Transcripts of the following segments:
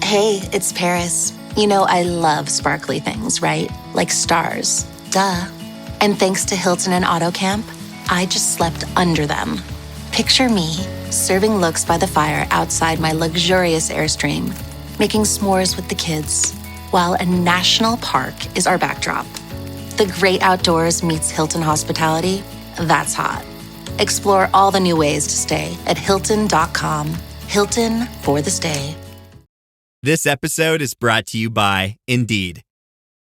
Hey, it's Paris. You know I love sparkly things, right? Like stars. Duh. And thanks to Hilton and AutoCamp, I just slept under them. Picture me, serving looks by the fire outside my luxurious Airstream, making s'mores with the kids, while a national park is our backdrop. The great outdoors meets Hilton hospitality. That's hot. Explore all the new ways to stay at Hilton.com. Hilton for the stay. This episode is brought to you by Indeed.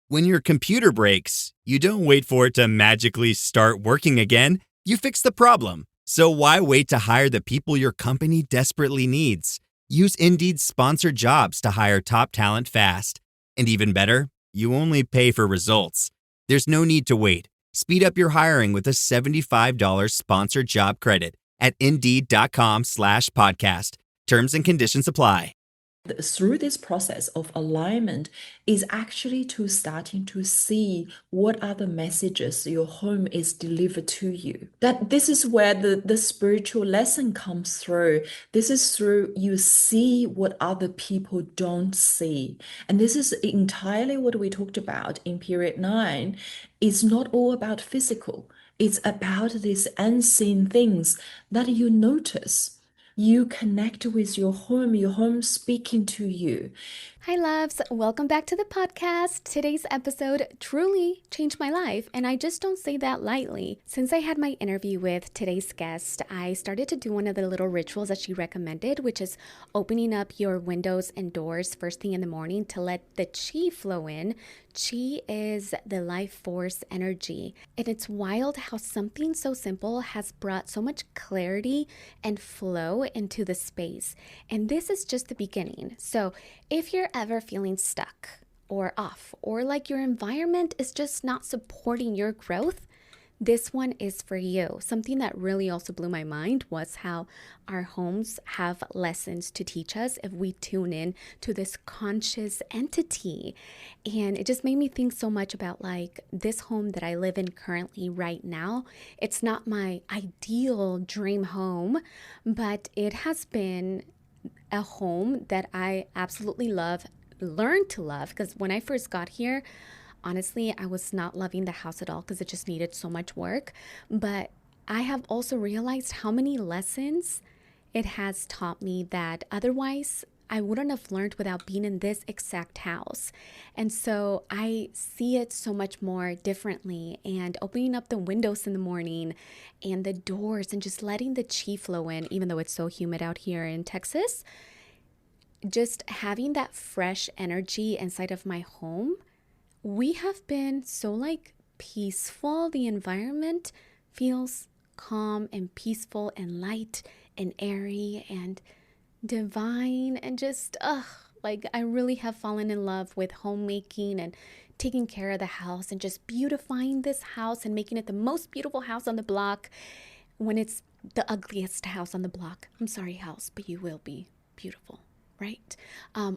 When your computer breaks, you don't wait for it to magically start working again. You fix the problem. So why wait to hire the people your company desperately needs? Use Indeed's sponsored jobs to hire top talent fast. And even better, you only pay for results. There's no need to wait. Speed up your hiring with a $75 sponsored job credit at Indeed.com/podcast. Terms and conditions apply. Through this process of alignment is actually to starting to see what are the messages your home is delivered to you. That this is where the spiritual lesson comes through. This is through you see what other people don't see. And this is entirely what we talked about in period 9. It's not all about physical. It's about these unseen things that you notice. You connect with your home speaking to you. Hi loves, welcome back to the podcast. Today's episode truly changed my life, and I just don't say that lightly. Since I had my interview with today's guest, I started to do one of the little rituals that she recommended, which is opening up your windows and doors first thing in the morning to let the chi flow in. Chi is the life force energy, and it's wild how something so simple has brought so much clarity and flow into the space. And this is just the beginning. So if you're ever feeling stuck or off, or like your environment is just not supporting your growth, this one is for you. Something that really also blew my mind was how our homes have lessons to teach us if we tune in to this conscious entity. And it just made me think so much about like this home that I live in currently right now. It's not my ideal dream home, but it has been a home that I absolutely learned to love, because when I first got here, honestly, I was not loving the house at all because it just needed so much work. But I have also realized how many lessons it has taught me that otherwise I wouldn't have learned without being in this exact house. And so I see it so much more differently, and opening up the windows in the morning and the doors and just letting the chi flow in, even though it's so humid out here in Texas, just having that fresh energy inside of my home. We have been so like peaceful. The environment feels calm and peaceful and light and airy and divine, and just like I really have fallen in love with homemaking and taking care of the house and just beautifying this house and making it the most beautiful house on the block when it's the ugliest house on the block. I'm sorry, house, but you will be beautiful, right?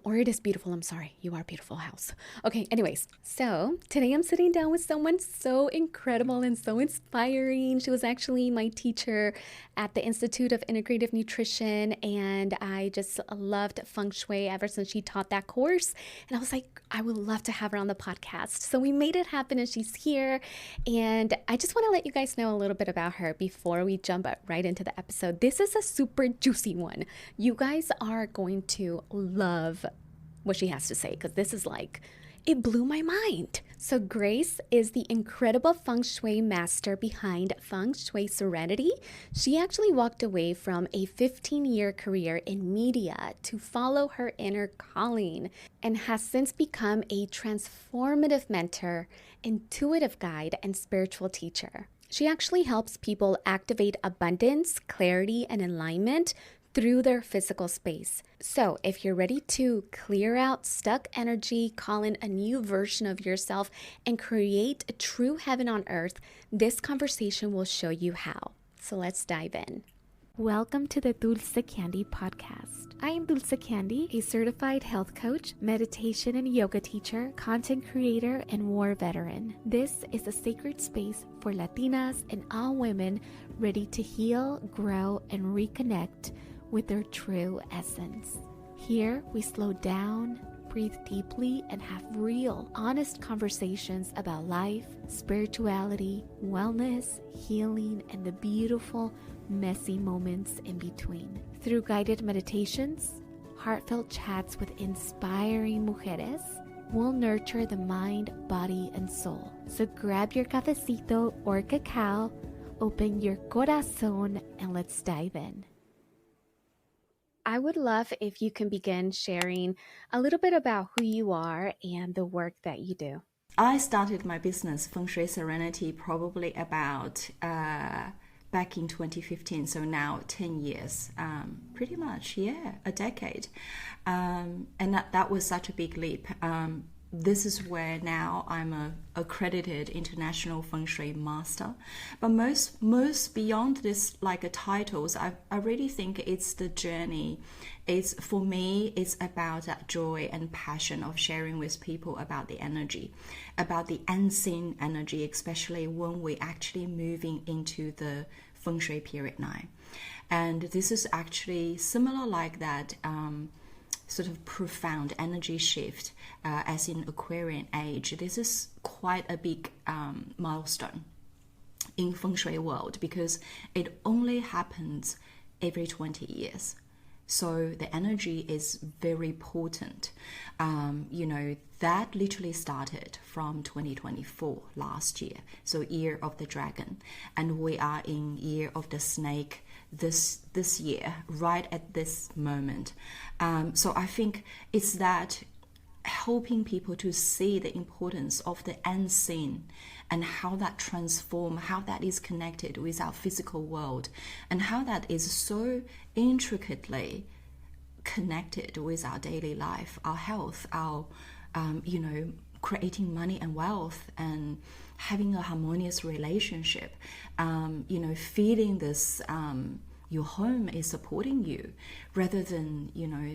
Or it is beautiful. I'm sorry. You are beautiful, house. Okay. Anyways, so today I'm sitting down with someone so incredible and so inspiring. She was actually my teacher at the Institute of Integrative Nutrition, and I just loved Feng Shui ever since she taught that course. And I was like, I would love to have her on the podcast. So we made it happen, and she's here. And I just want to let you guys know a little bit about her before we jump right into the episode. This is a super juicy one. You guys are going to love what she has to say, because this is like, it blew my mind. So Grace is the incredible Feng Shui master behind Feng Shui Serenity. She actually walked away from a 15-year career in media to follow her inner calling, and has since become a transformative mentor, intuitive guide, and spiritual teacher. She actually helps people activate abundance, clarity, and alignment through their physical space. So if you're ready to clear out stuck energy, call in a new version of yourself, and create a true heaven on earth, this conversation will show you how. So let's dive in. Welcome to the Dulce Candy podcast. I am Dulce Candy, a certified health coach, meditation and yoga teacher, content creator, and war veteran. This is a sacred space for Latinas and all women ready to heal, grow, and reconnect with their true essence. Here, we slow down, breathe deeply, and have real, honest conversations about life, spirituality, wellness, healing, and the beautiful, messy moments in between. Through guided meditations, heartfelt chats with inspiring mujeres, we'll nurture the mind, body, and soul. So grab your cafecito or cacao, open your corazón, and let's dive in. I would love if you can begin sharing a little bit about who you are and the work that you do. I started my business, Feng Shui Serenity, probably about back in 2015, so now 10 years, pretty much, yeah, a decade. And that was such a big leap. This is where now I'm a accredited international Feng Shui master. But most beyond this, like titles, I really think it's the journey. For me, it's about that joy and passion of sharing with people about the energy, about the unseen energy, especially when we're actually moving into the Feng Shui period 9. And this is actually similar like that, sort of profound energy shift as in Aquarian age. This is quite a big milestone in Feng Shui world because it only happens every 20 years. So the energy is very potent. That literally started from 2024, last year. So year of the dragon. And we are in year of the snake this year, right at this moment. So I think it's that helping people to see the importance of the unseen and how that transform, how that is connected with our physical world, and how that is so intricately connected with our daily life, our health, our creating money and wealth, and having a harmonious relationship, feeling this your home is supporting you rather than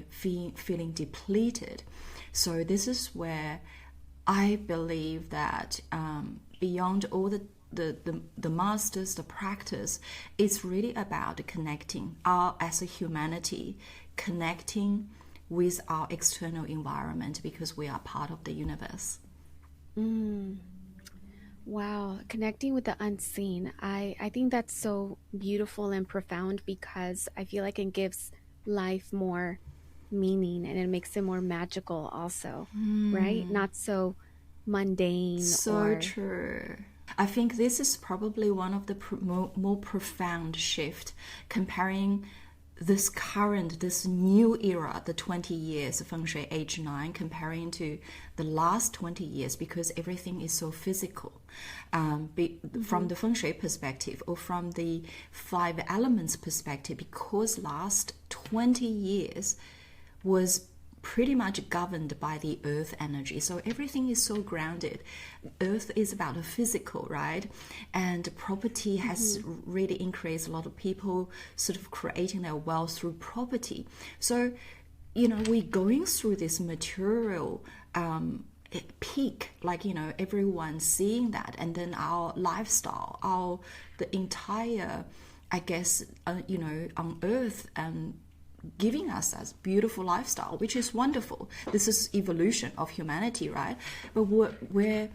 feeling depleted. So this is where I believe that beyond all the masters, the practice, it's really about connecting as a humanity, connecting with our external environment because we are part of the universe. Wow, connecting with the unseen. I think that's so beautiful and profound because I feel like it gives life more meaning and it makes it more magical also, right? Not so mundane. So true. I think this is probably one of the more profound shift comparing this new era, the 20 years of Feng Shui age 9, comparing to the last 20 years, because everything is so physical. From the Feng Shui perspective or from the 5 elements perspective, because last 20 years was pretty much governed by the earth energy. So everything is so grounded. Earth is about the physical, right? And property has really increased. A lot of people sort of creating their wealth through property. So, we're going through this material peak, everyone seeing that. And then our lifestyle, the entire, I guess, on earth, giving us that beautiful lifestyle, which is wonderful. This is evolution of humanity, right? But we're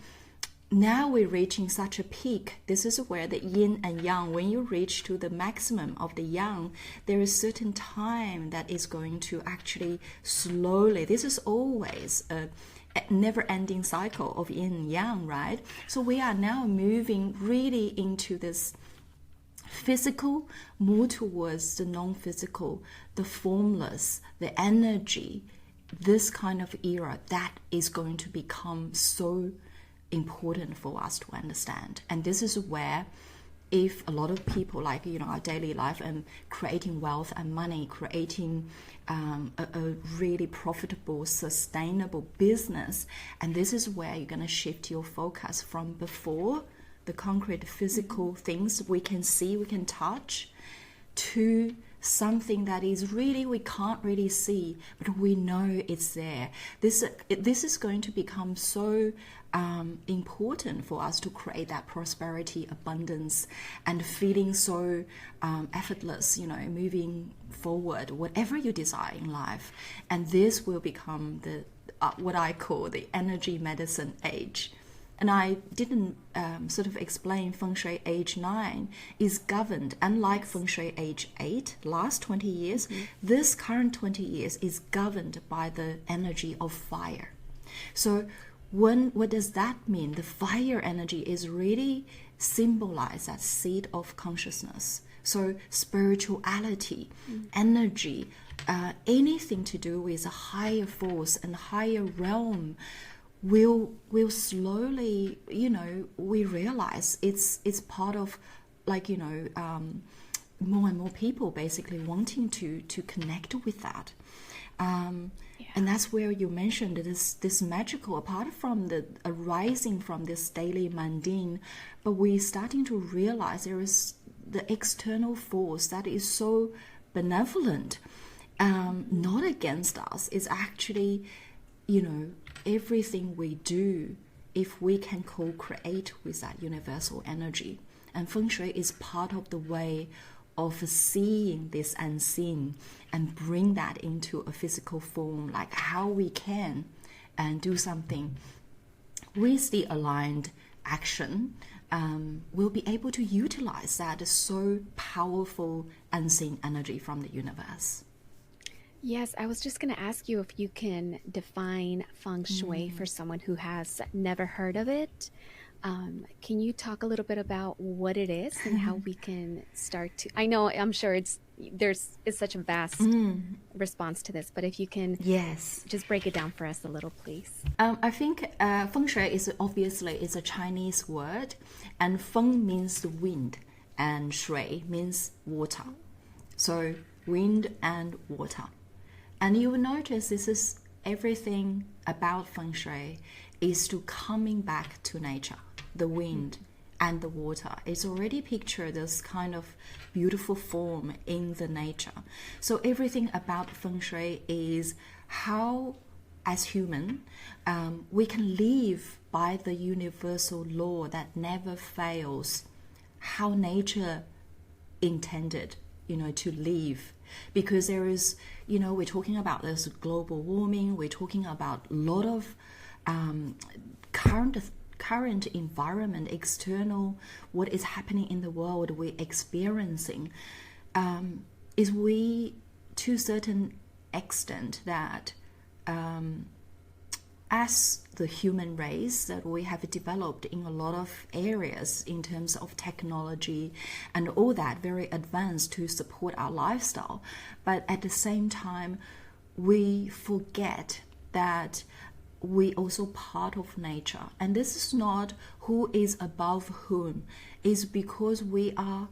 reaching such a peak. This is where the yin and yang, when you reach to the maximum of the yang, there is certain time that is going to actually slowly, this is always a never-ending cycle of yin and yang, right? So we are now moving really into this physical, more towards the non-physical, the formless, the energy. This kind of era that is going to become so important for us to understand. And this is where, if a lot of people our daily life and creating wealth and money, creating a really profitable, sustainable business, and this is where you're going to shift your focus from before the concrete physical things we can see, we can touch, to something that is really we can't really see, but we know it's there. This is going to become so important for us to create that prosperity, abundance, and feeling so effortless, moving forward, whatever you desire in life. And this will become the what I call the energy medicine age. And I didn't sort of explain Feng Shui age 9 is governed, unlike Feng Shui age 8, last 20 years, this current 20 years is governed by the energy of fire. So what does that mean? The fire energy is really symbolized as seed of consciousness. So spirituality, energy, anything to do with a higher force and higher realm will slowly, we realize it's part of, more and more people basically wanting to connect with that. And that's where you mentioned this magical, apart from the arising from this daily mundane, but we're starting to realize there is the external force that is so benevolent, not against us. It's actually, everything we do, if we can co-create with that universal energy. And Feng Shui is part of the way of seeing this unseen and bring that into a physical form, like how we can and do something with the aligned action. We'll be able to utilize that so powerful unseen energy from the universe. Yes, I was just going to ask you if you can define Feng Shui for someone who has never heard of it. Can you talk a little bit about what it is and how we can start to? I'm sure it's such a vast response to this, but if you can, just break it down for us a little, please. I think Feng Shui is a Chinese word, and Feng means the wind, and Shui means water. So wind and water. And you will notice this is everything about Feng Shui is to coming back to nature, the wind and the water. It's already pictured this kind of beautiful form in the nature. So everything about Feng Shui is how, as human, we can live by the universal law that never fails, how nature intended, to live. Because there is, we're talking about this global warming, we're talking about a lot of current environment, external, what is happening in the world we're experiencing, is we, to a certain extent, that as the human race, that we have developed in a lot of areas in terms of technology and all that, very advanced to support our lifestyle. But at the same time, we forget that we also part of nature. And this is not who is above whom, is because we are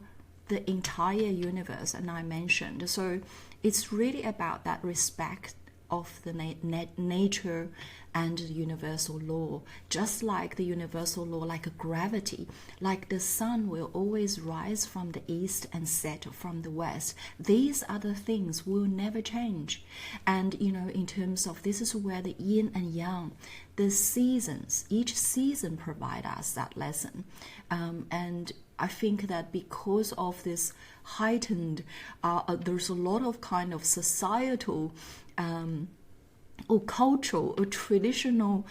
the entire universe, and I mentioned. So it's really about that respect of the nature and the universal law, just like the universal law, like a gravity, like the sun will always rise from the east and set from the west. These other things will never change. And in terms of, this is where the yin and yang, the seasons, each season provide us that lesson. And I think that because of this heightened, there's a lot of kind of societal or cultural or traditional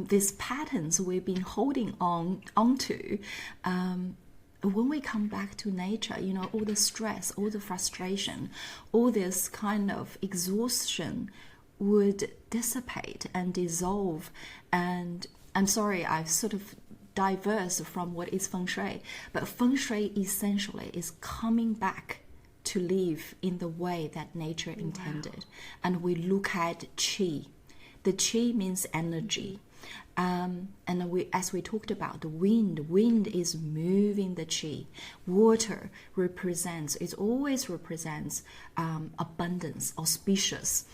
these patterns we've been holding onto. When we come back to nature, all the stress, all the frustration, all this kind of exhaustion would dissipate and dissolve. And I'm sorry, I've sort of diverse from what is Feng Shui, but Feng Shui essentially is coming back to live in the way that nature intended. And we look at qi. The qi means energy. And as we talked about, the wind is moving the qi. Water it always represents abundance, auspicious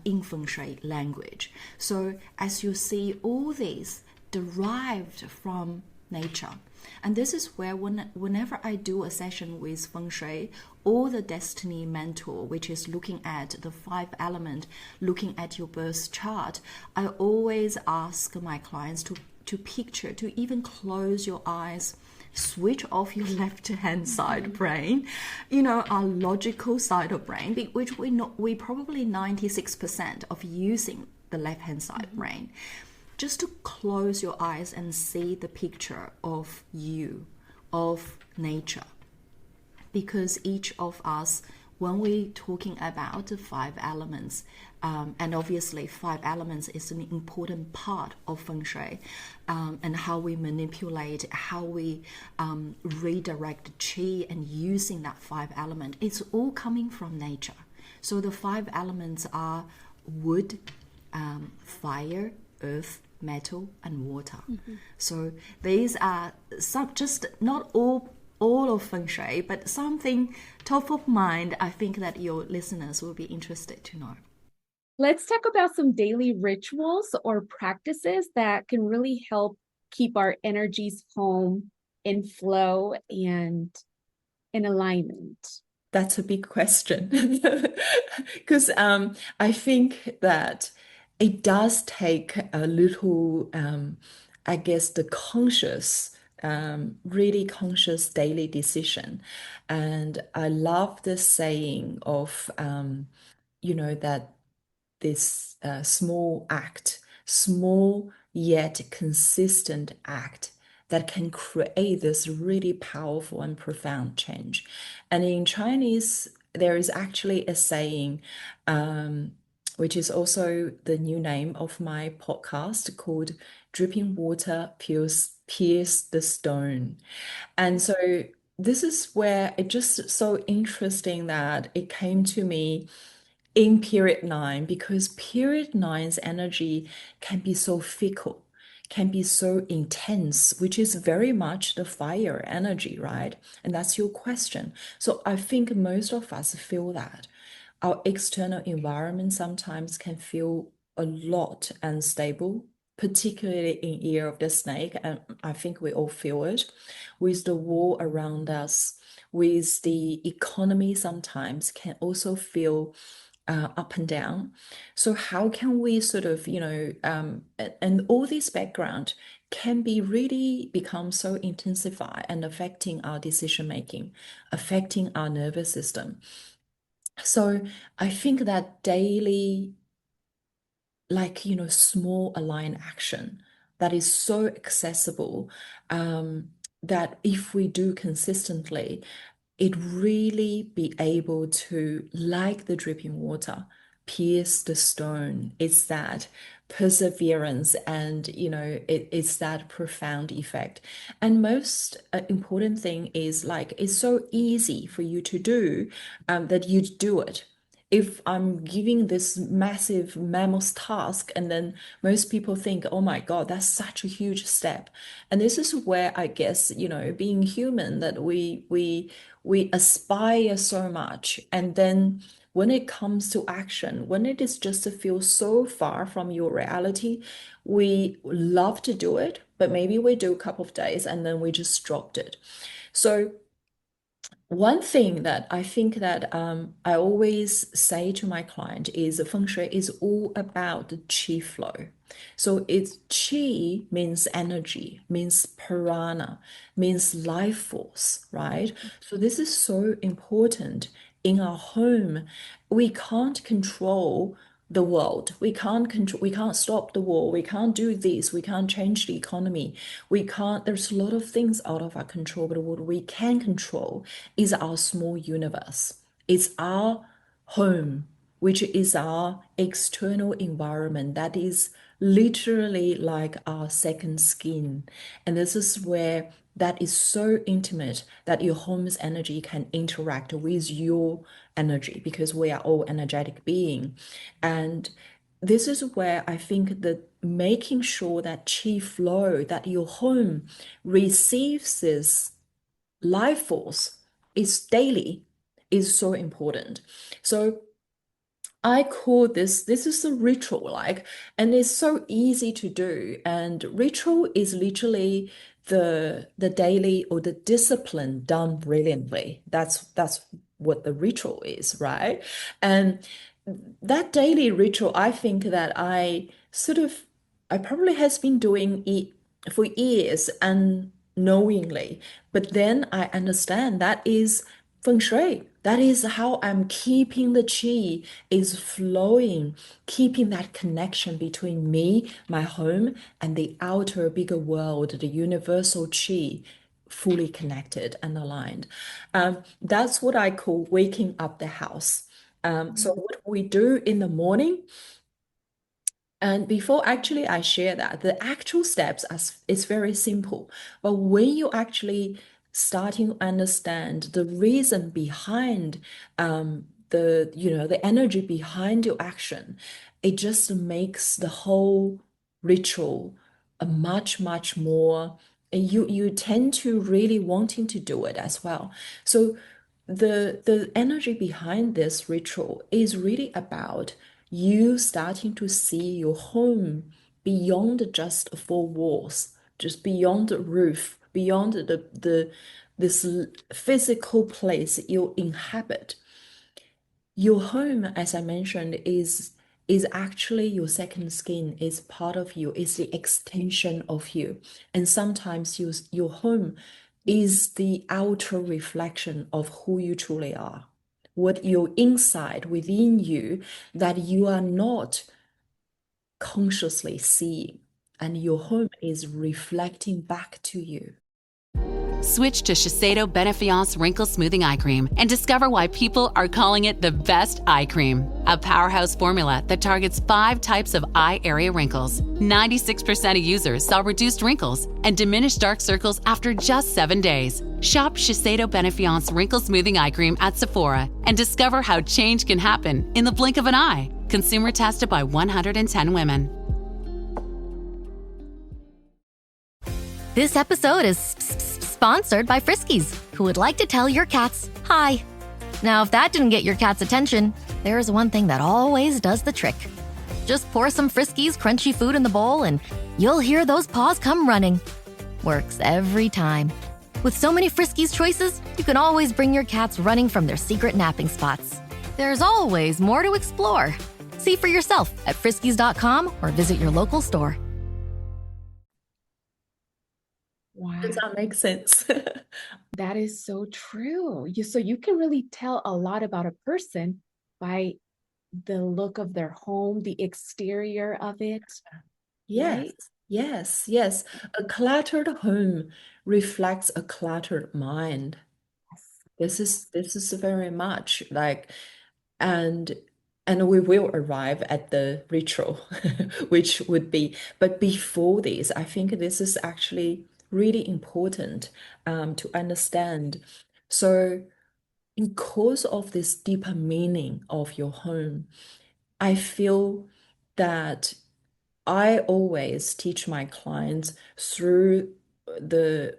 in Feng Shui language. So as you see, all these derived from nature. And this is where whenever I do a session with Feng Shui or the Destiny Mentor, which is looking at the 5 elements, looking at your birth chart, I always ask my clients to picture, to even close your eyes, switch off your left hand side brain, our logical side of brain, which we probably 96% of using the left hand side brain, just to close your eyes and see the picture of you, of nature. Because each of us, when we're talking about the 5 elements, and obviously 5 elements is an important part of Feng Shui, and how we manipulate, how we redirect qi and using that 5 element, it's all coming from nature. So the 5 elements are wood, fire, earth, metal, and water. So these are some, just not all of Feng Shui, but something top of mind I think that your listeners will be interested to know. Let's talk about some daily rituals or practices that can really help keep our energies home in flow and in alignment. That's a big question. Because I think that it does take a little, I guess, the conscious, really conscious daily decision. And I love the saying of, that this small act, small yet consistent act that can create this really powerful and profound change. And in Chinese, there is actually a saying, which is also the new name of my podcast, called Dripping Water Pierce the Stone. And so this is where it just so interesting that it came to me in period 9, because period 9's energy can be so fickle, can be so intense, which is very much the fire energy, right? And that's your question. So I think most of us feel that our external environment sometimes can feel a lot unstable, particularly in Year of the Snake, and I think we all feel it, with the war around us, with the economy sometimes can also feel up and down. So how can we sort of, and all this background can be really become so intensified and affecting our decision making, affecting our nervous system. So I think that daily, small aligned action that is so accessible, that if we do consistently, it really be able to, like the dripping water, pierce the stone. It's that perseverance, and it's that profound effect. And most important thing is, it's so easy for you to do, that you do it. If I'm giving this massive mammoth task, and then most people think, oh my God, that's such a huge step. And this is where I guess, being human, that we aspire so much. And then when it comes to action, when it is just to feel so far from your reality, we love to do it, but maybe we do a couple of days and then we just dropped it. So one thing that I think that I always say to my client is Feng Shui is all about the qi flow. So it's qi means energy, means prana, means life force, right? So this is so important in our home. We can't control the world. We can't stop the war. We can't do this. We can't change the economy. There's a lot of things out of our control, but what we can control is our small universe. It's our home, which is our external environment that is literally like our second skin. And this is where that is so intimate that your home's energy can interact with your energy, because we are all energetic being. And this is where I think that making sure that qi flow, that your home receives this life force is daily, is so important. So I call this is a ritual, and it's so easy to do. And ritual is literally the daily or the discipline done brilliantly. That's what the ritual is, right? And that daily ritual, I think that I probably has been doing it for years unknowingly, but then I understand that is Feng Shui. That is how I'm keeping the qi is flowing, keeping that connection between me, my home, and the outer bigger world, the universal qi, fully connected and aligned. That's what I call waking up the house. So what we do in the morning, and before actually I share that, the actual steps is very simple. But when you actually starting to understand the reason behind the energy behind your action, it just makes the whole ritual a much more, and you tend to really wanting to do it as well. So the energy behind this ritual is really about you starting to see your home beyond just four walls, just beyond the roof, beyond the this physical place you inhabit. Your home, as I mentioned, is actually your second skin, is part of you, is the extension of you. And sometimes your home is the outer reflection of who you truly are, what your inside within you that you are not consciously seeing. And your home is reflecting back to you. Switch to Shiseido Benefiance Wrinkle Smoothing Eye Cream and discover why people are calling it the best eye cream. A powerhouse formula that targets 5 types of eye area wrinkles. 96% of users saw reduced wrinkles and diminished dark circles after just 7 days. Shop Shiseido Benefiance Wrinkle Smoothing Eye Cream at Sephora and discover how change can happen in the blink of an eye. Consumer tested by 110 women. This episode is sponsored by Friskies, who would like to tell your cats hi. Now, if that didn't get your cat's attention, there is one thing that always does the trick. Just pour some Friskies crunchy food in the bowl and you'll hear those paws come running. Works every time. With so many Friskies choices, you can always bring your cats running from their secret napping spots. There's always more to explore. See for yourself at friskies.com or visit your local store. Wow, Does that make sense? that is so true. So you can really tell a lot about a person by the look of their home, the exterior of it, Yes, right? yes. A cluttered home reflects a cluttered mind. This is very much like, and and we will arrive at the ritual, which would be, but before this, I think this is actually really important to understand. So, because of this deeper meaning of your home, I feel that I always teach my clients through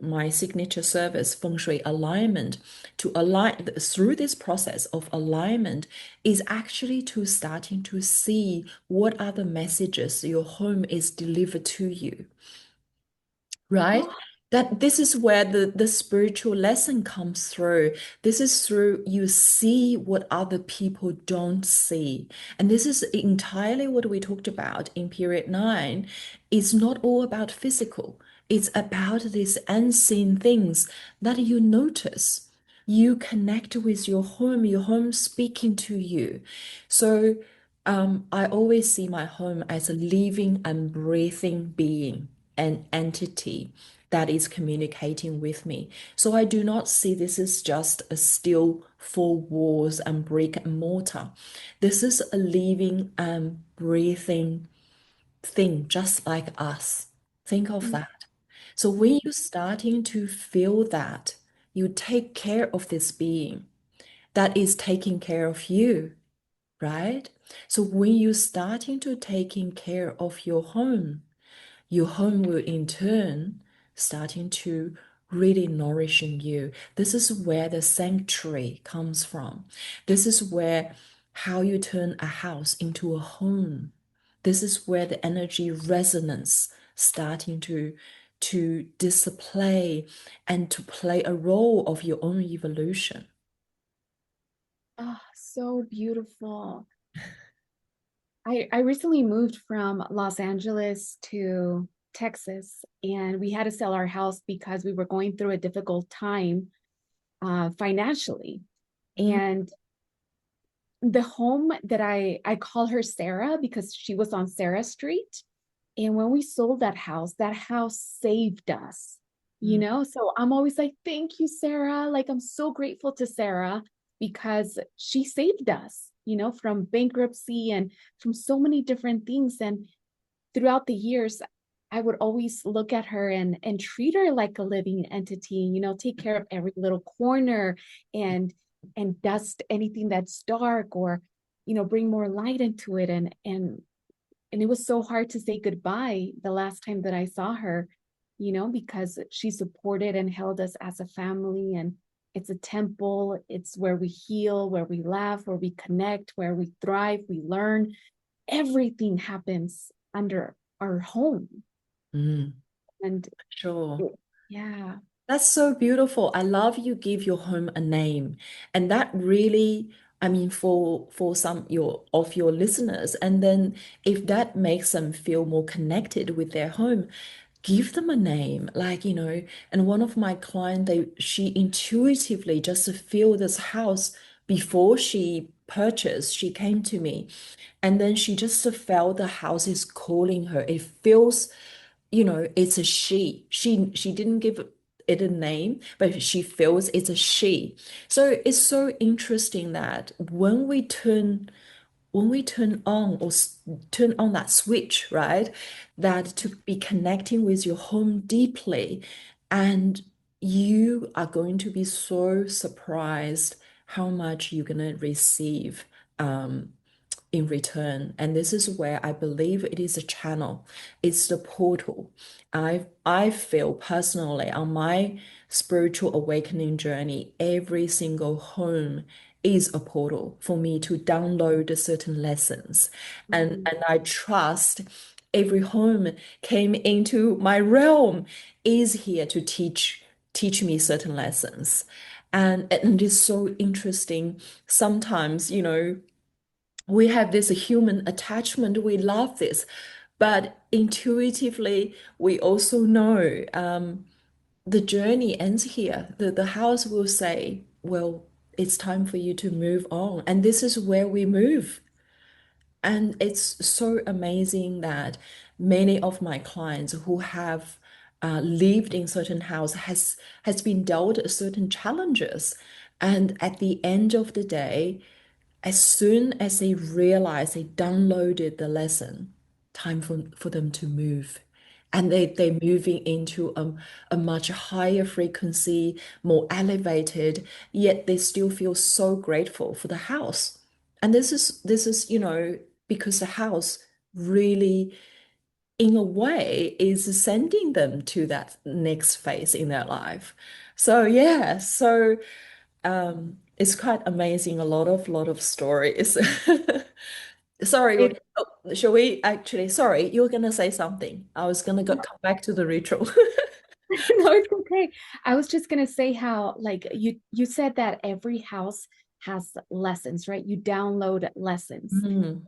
my signature service, Feng Shui alignment, to align through this process of alignment is actually to starting to see what are the messages your home is delivered to you, right? That this is where the spiritual lesson comes through. This is through you see what other people don't see. And this is entirely what we talked about in period 9. It's not all about physical. It's about these unseen things that you notice. You connect with your home speaking to you. So I always see my home as a living and breathing being, an entity that is communicating with me. So I do not see this as just a still four walls and brick and mortar. This is a living and breathing thing, just like us. Think of that. So when you're starting to feel that, you take care of this being that is taking care of you, right? So when you're starting to taking care of your home will in turn starting to really nourishing you. This is where the sanctuary comes from. This is where how you turn a house into a home. This is where the energy resonance starting to display and to play a role of your own evolution. Oh, so beautiful. I recently moved from Los Angeles to Texas, and we had to sell our house because we were going through a difficult time financially. Mm. And the home that I call her Sarah because she was on Sarah Street. And when we sold that house saved us, you Mm. know? So I'm always like, thank you, Sarah. Like, I'm so grateful to Sarah because she saved us, you know, from bankruptcy and from so many different things. And throughout the years, I would always look at her and treat her like a living entity, you know, take care of every little corner and dust anything that's dark or, you know, bring more light into it. And it was so hard to say goodbye the last time that I saw her, you know, because she supported and held us as a family. And it's a temple, it's where we heal, where we laugh, where we connect, where we thrive, we learn. Everything happens under our home. Mm. And Sure. yeah. That's so beautiful. I love you give your home a name. And that really, I mean, for some your listeners, and then if that makes them feel more connected with their home, give them a name. Like, and one of my clients, she intuitively just feel this house before she purchased, she came to me. And then she just felt the house is calling her. It feels, it's a she. She didn't give it a name, but she feels it's a she. So it's so interesting that when we turn on or turn on that switch, right? That to be connecting with your home deeply, and you are going to be so surprised how much you're gonna receive. In return. And this is where I believe it is a channel. It's the portal. I feel personally on my spiritual awakening journey, every single home is a portal for me to download certain lessons. And Mhm. and I trust every home came into my realm is here to teach me certain lessons. And it's so interesting. Sometimes, we have this human attachment. We love this, but intuitively, we also know the journey ends here. The house will say, well, it's time for you to move on. And this is where we move. And it's so amazing that many of my clients who have lived in certain house has been dealt certain challenges. And at the end of the day, as soon as they realize they downloaded the lesson, time for them to move. And they're moving into a much higher frequency, more elevated, yet they still feel so grateful for the house. And this is, because the house really, in a way, is sending them to that next phase in their life. So yeah, it's quite amazing. A lot of stories. Sorry, It, shall we actually? Sorry, you were gonna say something. I was gonna come back to the ritual. no, it's okay. I was just gonna say how, like, you said that every house has lessons, right? You download lessons. Mm,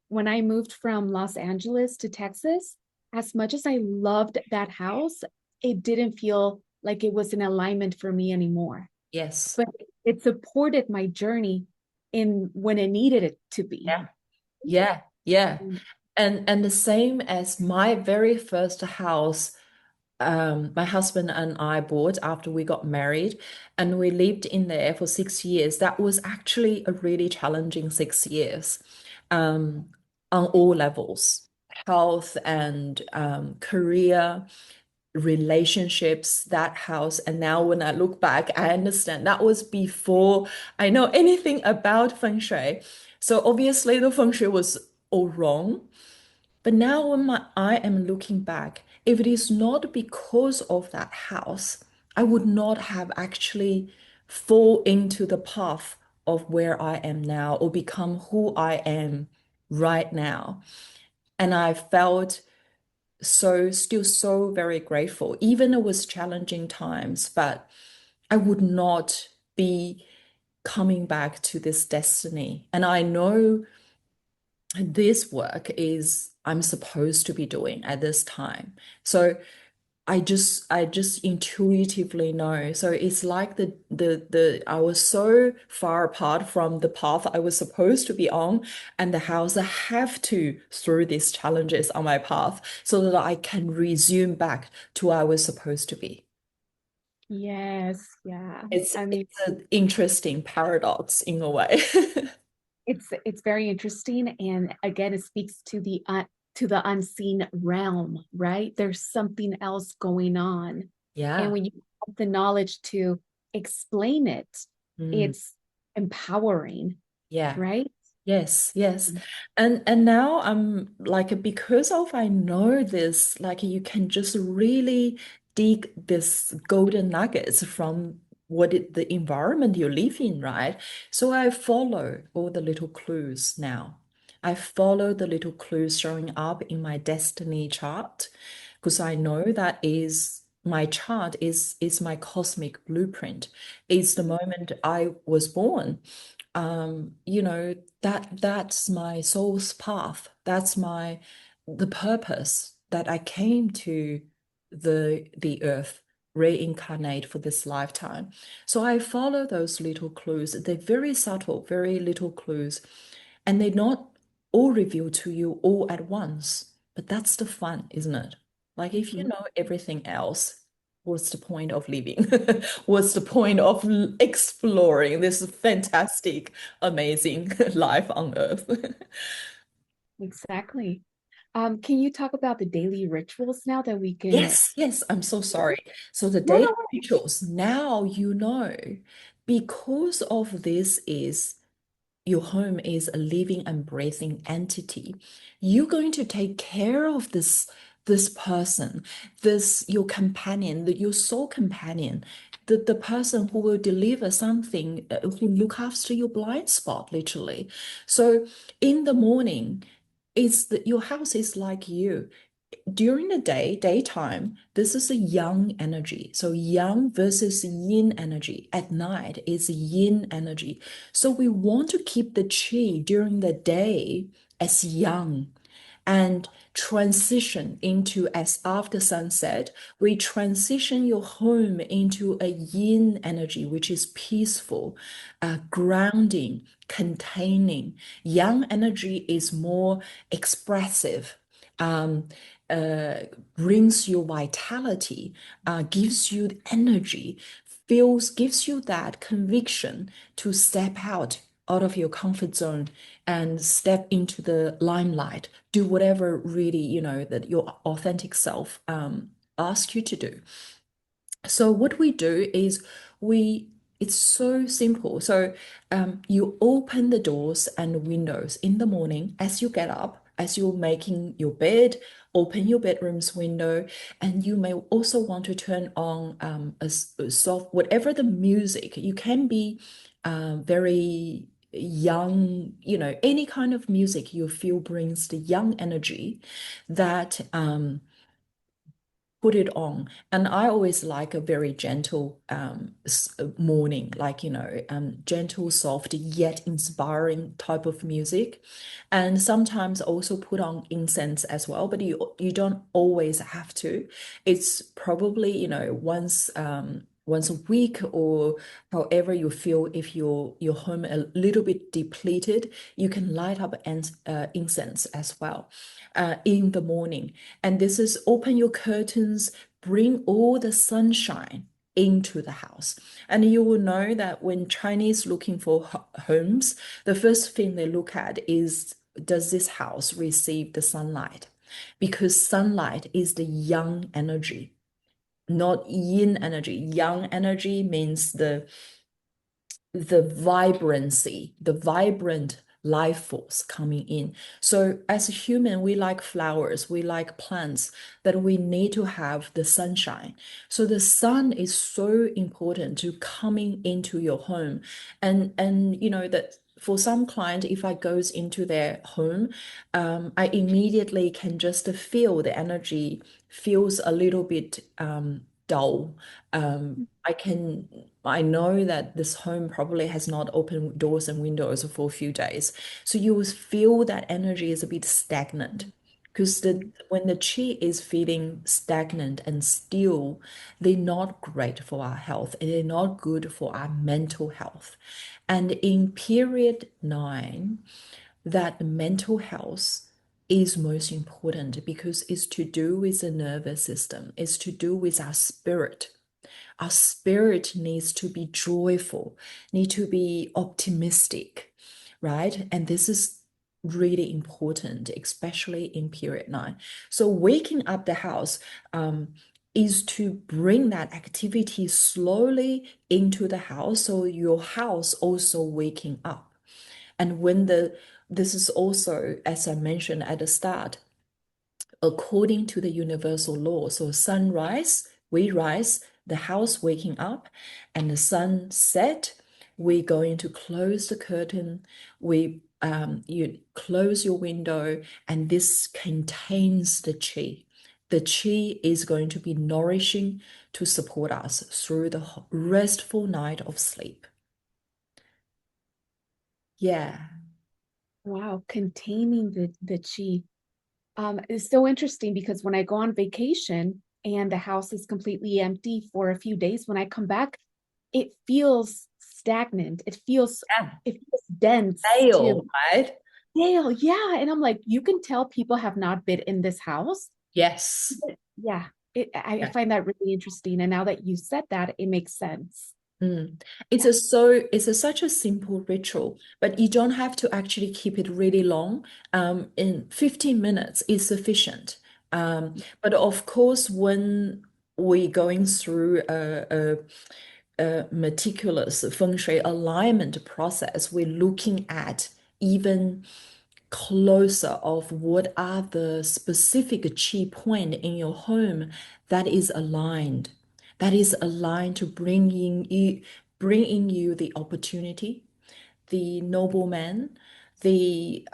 When I moved from Los Angeles to Texas, as much as I loved that house, it didn't feel like it was in alignment for me anymore. yes. But it supported my journey in when it needed it to be. Yeah. Yeah. Yeah. And the same as my very first house, my husband and I bought after we got married, and we lived in there for 6 years. That was actually a really challenging 6 years, on all levels, health and career, relationships, that house. And now when I look back, I understand that was before I know anything about Feng Shui. So obviously the Feng Shui was all wrong. But now when I am looking back, if it is not because of that house, I would not have actually fall into the path of where I am now or become who I am right now. And I felt still so very grateful. Even it was challenging times, but I would not be coming back to this destiny. And I know this work is I'm supposed to be doing at this time. So I just intuitively know. So it's like the I was so far apart from the path I was supposed to be on, and the house I have to through these challenges on my path so that I can resume back to where I was supposed to be. Yes, yeah. I mean, It's an interesting paradox in a way. it's very interesting, and again, it speaks to the unseen realm, right? There's something else going on, and Yeah. when you have the knowledge to explain it, Mm. it's empowering, Yeah. right? Yes, yes. And now I'm like because of I know this, like you can just really dig this golden nuggets from the environment you live in, right? So I follow all the little clues now. I follow the little clues showing up in my destiny chart because I know that is my chart is my cosmic blueprint. It's the moment I was born. You know, that's my soul's path. That's the purpose that I came to the earth, reincarnate for this lifetime. So I follow those little clues. They're very subtle, very little clues, and they're not all revealed to you all at once. But that's the fun, isn't it? Like if you Mhm. know everything else, what's the point of living? What's the point of exploring this fantastic, amazing life on Earth? Exactly. Can you talk about the daily rituals now that we can? Yes, yes, I'm so sorry. So the No, daily no. rituals, now you know, because of this is your home is a living and breathing entity. You're going to take care of this person, this your companion, your soul companion, the person who will deliver something, who look after your blind spot, literally. So in the morning, it's that your house is like you during the daytime, this is a yang energy. So yang versus yin energy. At night is yin energy. So we want to keep the qi during the day as yang and transition into as after sunset, we transition your home into a yin energy, which is peaceful, grounding, containing. Yang energy is more expressive. Um, Brings you vitality, gives you energy, gives you that conviction to step out of your comfort zone and step into the limelight. Do whatever really, that your authentic self asks you to do. So what we do is it's so simple. So you open the doors and windows in the morning as you get up, as you're making your bed, open your bedroom's window, and you may also want to turn on a soft, whatever the music. You can be very young, any kind of music you feel brings the young energy that put it on. And I always like a very gentle morning, like, gentle, soft, yet inspiring type of music. And sometimes also put on incense as well, but you don't always have to. It's probably, once a week or however you feel. If your home a little bit depleted, you can light up incense as well in the morning. And this is open your curtains, bring all the sunshine into the house. And you will know that when Chinese looking for homes, the first thing they look at is, does this house receive the sunlight? Because sunlight is the yang energy, not yin energy. Yang energy means the vibrancy, the vibrant life force coming in. So as a human, we like flowers, we like plants, that we need to have the sunshine. So the sun is so important to coming into your home. And that for some client, if I goes into their home, I immediately can just feel the energy feels a little bit dull. I know that this home probably has not opened doors and windows for a few days. So you will feel that energy is a bit stagnant. Because when the chi is feeling stagnant and still, they're not great for our health and they're not good for our mental health. And in period 9, that mental health is most important because it's to do with the nervous system, it's to do with our spirit. Our spirit needs to be joyful, need to be optimistic, right? And this is really important, especially in period 9. So waking up the house is to bring that activity slowly into the house, so your house also waking up. And this is also, as I mentioned at the start, according to the universal law. So sunrise, we rise, the house waking up, and the sunset, we're going to close the curtain. You close your window, and this contains the chi. The chi is going to be nourishing to support us through the restful night of sleep. Yeah. Wow, containing the chi. It's so interesting because when I go on vacation and the house is completely empty for a few days, when I come back, it feels stagnant. Yeah. It feels dense Pale, too. right? Stale, yeah. And I'm like, you can tell people have not been in this house. Yes. Yeah. I Yeah. find that really interesting. And now that you said that, it makes sense. It's such a simple ritual, but you don't have to actually keep it really long. In 15 minutes is sufficient. But of course, when we're going through a meticulous feng shui alignment process, we're looking at even closer of what are the specific chi point in your home that is aligned to bring in you the opportunity, the nobleman, the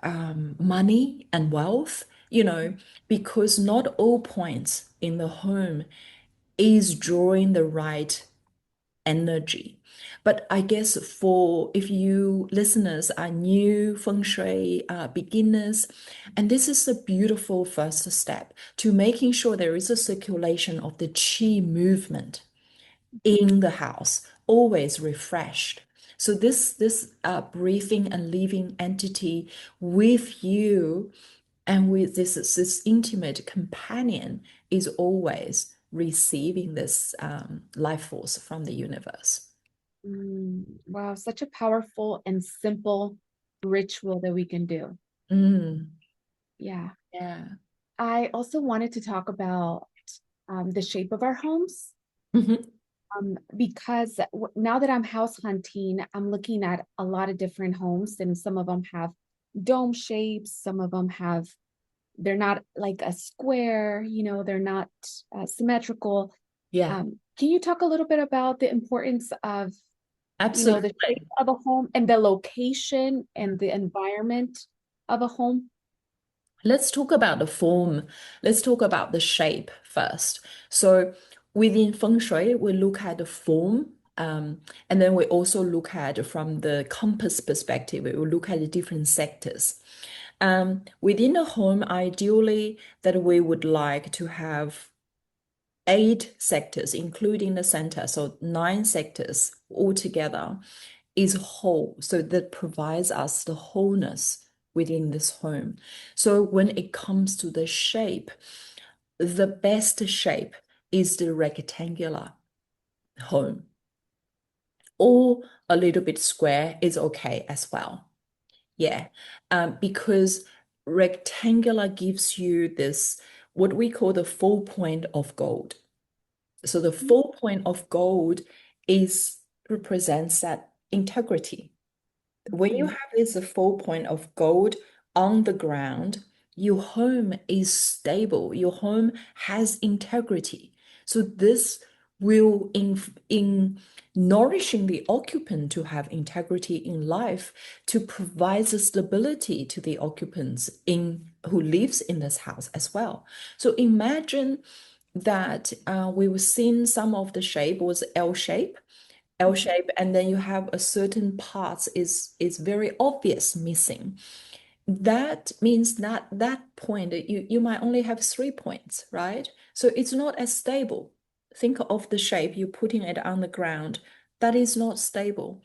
money and wealth, because not all points in the home is drawing the right energy. But I guess for if you listeners are new feng shui beginners, and this is a beautiful first step to making sure there is a circulation of the chi movement in the house, always refreshed. So this breathing and living entity with you and with this intimate companion is always receiving this life force from the universe. Wow, such a powerful and simple ritual that we can do. Mm, Yeah. yeah. I also wanted to talk about the shape of our homes. Mhm. Because now that I'm house hunting, I'm looking at a lot of different homes, and some of them have dome shapes, some of them have, they're not like a square, they're not symmetrical. Yeah, Can you talk a little bit about the importance of, the shape absolutely. of a home and the location and the environment of a home? Let's talk about the form. Let's talk about the shape first. So within feng shui, we look at the form, and then we also look at from the compass perspective, we will look at the different sectors. Within the home, ideally, that we would like to have 8 sectors, including the center, so 9 sectors altogether is whole. So that provides us the wholeness within this home. So when it comes to the shape, the best shape is the rectangular home, or a little bit square is okay as well. Yeah, because rectangular gives you this, what we call the 4 point of gold. So the 4 point of gold represents that integrity. When you Mhm. have this 4 point of gold on the ground, your home is stable, your home has integrity. So this will in nourishing the occupant to have integrity in life, to provide the stability to the occupants in who lives in this house as well. So imagine that we were seeing some of the shape was L shape, L shape, and then you have a certain parts is very obvious missing. That means that that point you might only have 3 points, right? So it's not as stable. Think of the shape, you're putting it on the ground. That is not stable.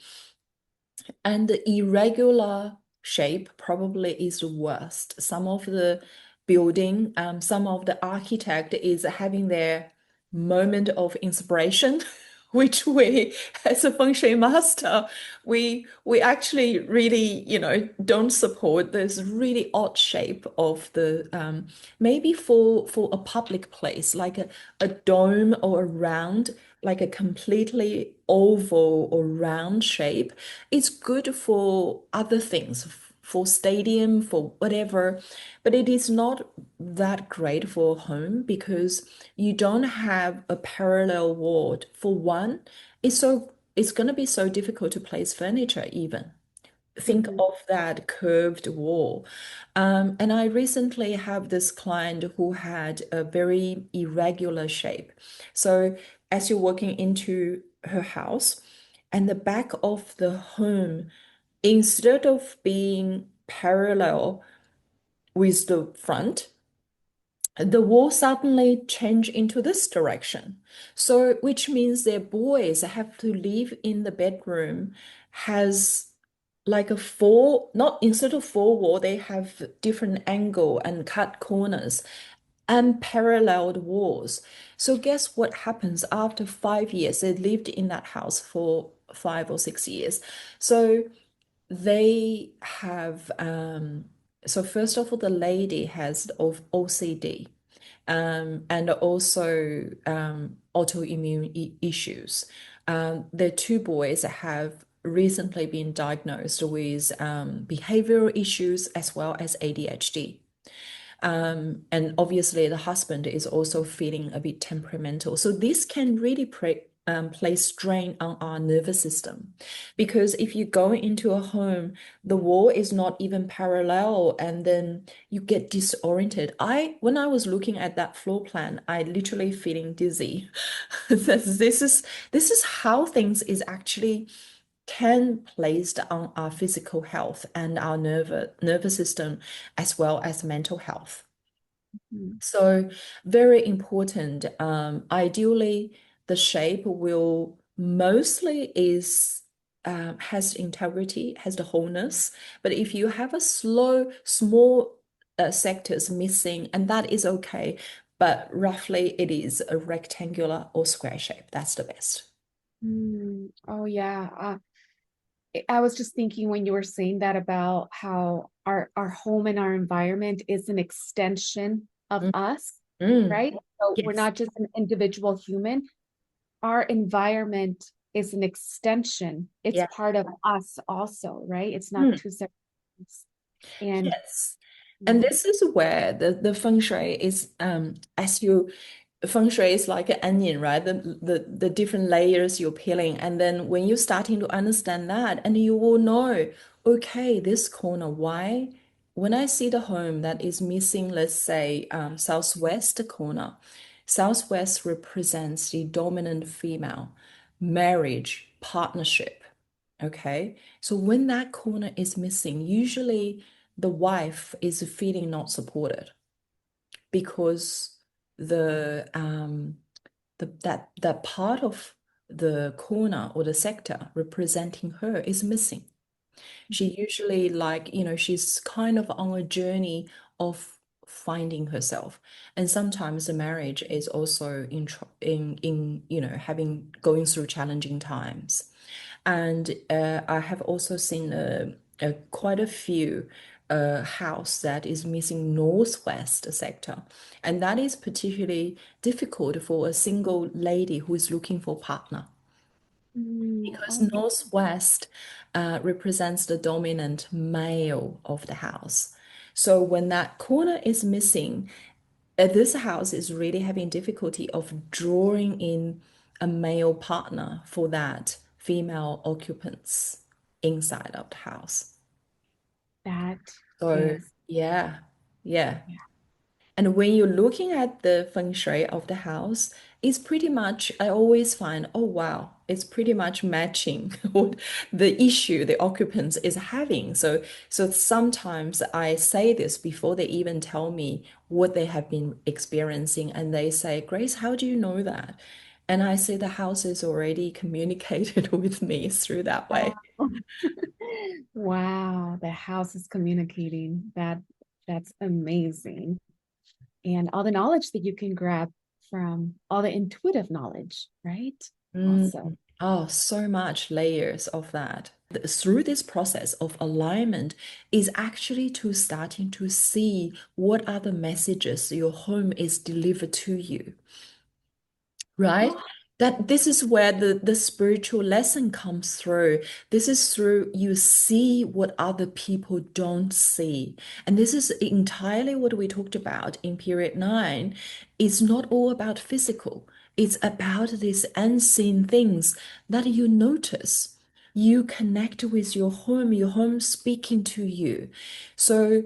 And the irregular shape probably is the worst. Some of the building, some of the architect is having their moment of inspiration, which we, as a feng shui master, we actually really, don't support this really odd shape of the maybe for a public place, like a dome or a round, like a completely oval or round shape. It's good for other things, for stadium, for whatever, but it is not that great for home because you don't have a parallel wall. For one, it's going to be so difficult to place furniture even. Think Mhm. of that curved wall. And I recently have this client who had a very irregular shape. So as you're walking into her house, and the back of the home, instead of being parallel with the front, the wall suddenly change into this direction. So, which means their boys have to live in the bedroom has like a four, not instead of four wall, they have different angle and cut corners and paralleled walls. So guess what happens after 5 years? They lived in that house for 5 or 6 years. So they have so first of all, the lady has of OCD, and also autoimmune issues. Their two boys have recently been diagnosed with behavioral issues as well as ADHD. And obviously, the husband is also feeling a bit temperamental. So this can really place strain on our nervous system. Because if you go into a home, the wall is not even parallel, and then you get disoriented. When I was looking at that floor plan, I literally feeling dizzy. This is how things is actually can placed on our physical health and our nervous system as well as mental health. Mhm. So very important. Ideally, the shape will mostly is has integrity, has the wholeness. But if you have a small sectors missing, and that is okay. But roughly, it is a rectangular or square shape. That's the best. Oh yeah. I was just thinking when you were saying that about how our home and our environment is an extension of Mm, us, mm, right? So we're yes. not just an individual human. Our environment is an extension. It's Yeah. part of us also, right? It's not Mm. two separate things. And Yes. And mm, this is where the feng shui is as you feng shui is like an onion, right? The different layers you're peeling. And then when you're starting to understand that, and you will know, okay, this corner, why? When I see the home that is missing, let's say southwest corner, southwest represents the dominant female, marriage, partnership. Okay. So when that corner is missing, usually the wife is feeling not supported because that part of the corner or the sector representing her is missing. She usually she's kind of on a journey of finding herself. And sometimes the marriage is also in having going through challenging times. And I have also seen quite a few house that is missing northwest sector, and that is particularly difficult for a single lady who is looking for partner because okay. northwest represents the dominant male of the house. So when that corner is missing, this house is really having difficulty of drawing in a male partner for that female occupants inside of the house. That So is, yeah, yeah. yeah. And when you're looking at the feng shui of the house, it's pretty much, I always find, oh wow, it's pretty much matching what the issue the occupants is having. So sometimes I say this before they even tell me what they have been experiencing, and they say, Grace, how do you know that? And I say the house is already communicated with me through that way. Oh. Wow, the house is communicating. That's amazing. And all the knowledge that you can grab from all the intuitive knowledge, right? Mm. Awesome. Oh, so much layers of that. Through this process of alignment is actually to starting to see what are the messages your home is delivered to you, right? That this is where the spiritual lesson comes through. This is through you see what other people don't see. And this is entirely what we talked about in period 9. It's not all about physical. It's about these unseen things that you notice. You connect with your home speaking to you. So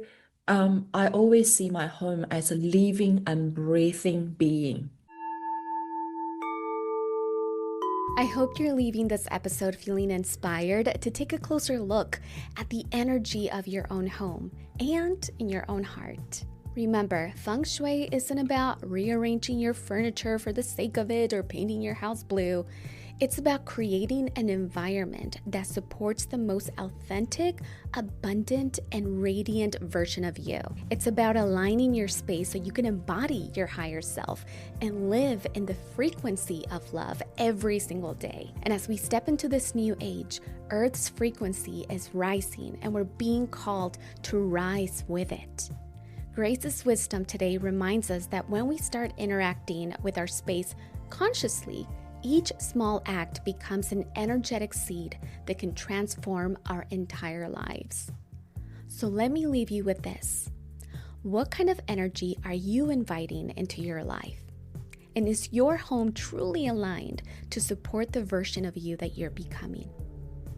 I always see my home as a living and breathing being. I hope you're leaving this episode feeling inspired to take a closer look at the energy of your own home and in your own heart. Remember, Feng Shui isn't about rearranging your furniture for the sake of it or painting your house blue. It's about creating an environment that supports the most authentic, abundant, and radiant version of you. It's about aligning your space so you can embody your higher self and live in the frequency of love every single day. And as we step into this new age, Earth's frequency is rising and we're being called to rise with it. Grace's wisdom today reminds us that when we start interacting with our space consciously, each small act becomes an energetic seed that can transform our entire lives. So let me leave you with this. What kind of energy are you inviting into your life? And is your home truly aligned to support the version of you that you're becoming?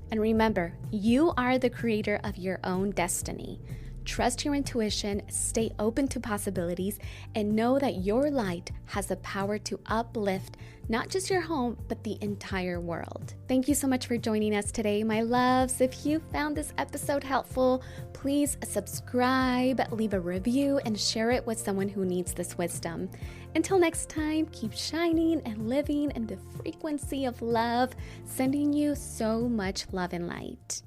And remember, you are the creator of your own destiny. Trust your intuition, stay open to possibilities, and know that your light has the power to uplift not just your home, but the entire world. Thank you so much for joining us today, my loves. If you found this episode helpful, please subscribe, leave a review, and share it with someone who needs this wisdom. Until next time, keep shining and living in the frequency of love, sending you so much love and light.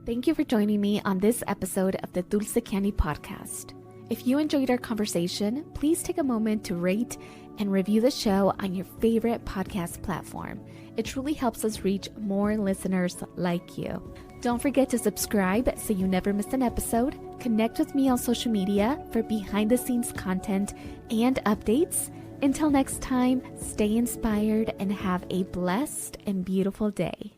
Thank you for joining me on this episode of the Dulce Candy Podcast. If you enjoyed our conversation, please take a moment to rate and review the show on your favorite podcast platform. It truly helps us reach more listeners like you. Don't forget to subscribe so you never miss an episode. Connect with me on social media for behind-the-scenes content and updates. Until next time, stay inspired and have a blessed and beautiful day.